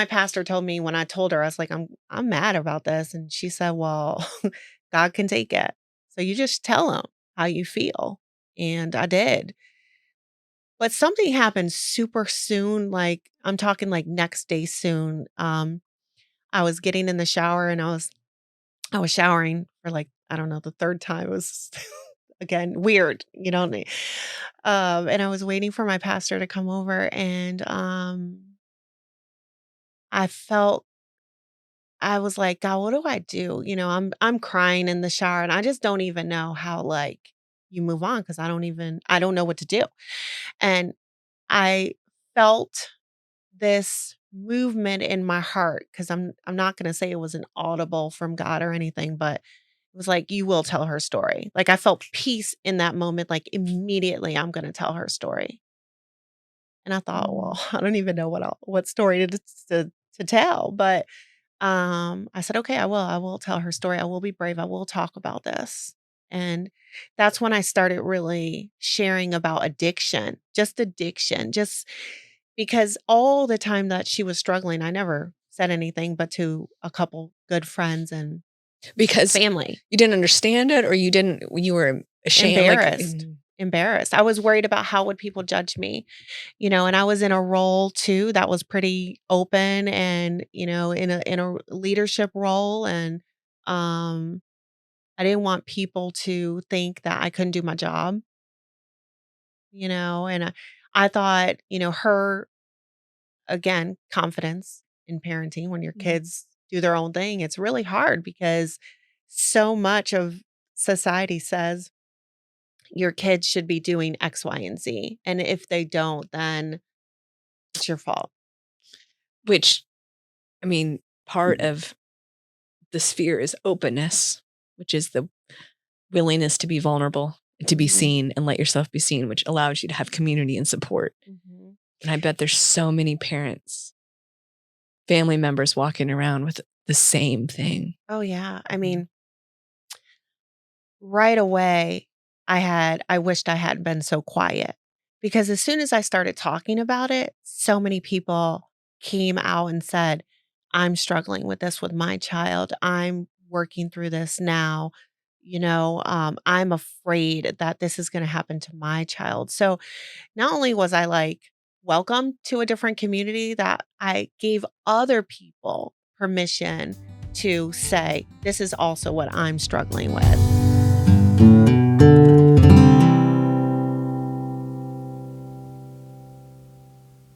my pastor told me when I told her, I was like, I'm mad about this. And she said, well, God can take it. So you just tell him how you feel. And I did. But something happened super soon. Like I'm talking like next day soon. I was getting in the shower and I was showering for like, I don't know, the third time. It was again weird, and I was waiting for my pastor to come over and I felt I was like, God, what do I do? I'm crying in the shower and I just don't even know how like you move on because I don't know what to do. And I felt this movement in my heart because I'm not gonna say it was an audible from God or anything, but it was like, you will tell her story. Like I felt peace in that moment, like immediately I'm gonna tell her story. And I thought, Mm. well, I don't even know what story to tell, but I said, "Okay, I will. I will tell her story. I will be brave. I will talk about this." And that's when I started really sharing about addiction, just because all the time that she was struggling, I never said anything but to a couple good friends and Because family. you didn't understand it, or you were ashamed, like, Embarrassed. I was worried about how would people judge me, and I was in a role too that was pretty open and, in a leadership role and um I didn't want people to think that I couldn't do my job, and I thought, her again, confidence in parenting when your mm, kids do their own thing, it's really hard because so much of society says your kids should be doing X, Y, and Z. And if they don't, then it's your fault. which, I mean, part of the sphere is openness, which is the willingness to be vulnerable and to be Mhm, seen and let yourself be seen, which allows you to have community and support. mhm. And I bet there's so many parents, family members walking around with the same thing. Oh, yeah. I mean, right away, I wished I hadn't been so quiet because as soon as I started talking about it, so many people came out and said, I'm struggling with this with my child. I'm working through this now. I'm afraid that this is going to happen to my child. So not only was I like welcome to a different community, that I gave other people permission to say, this is also what I'm struggling with.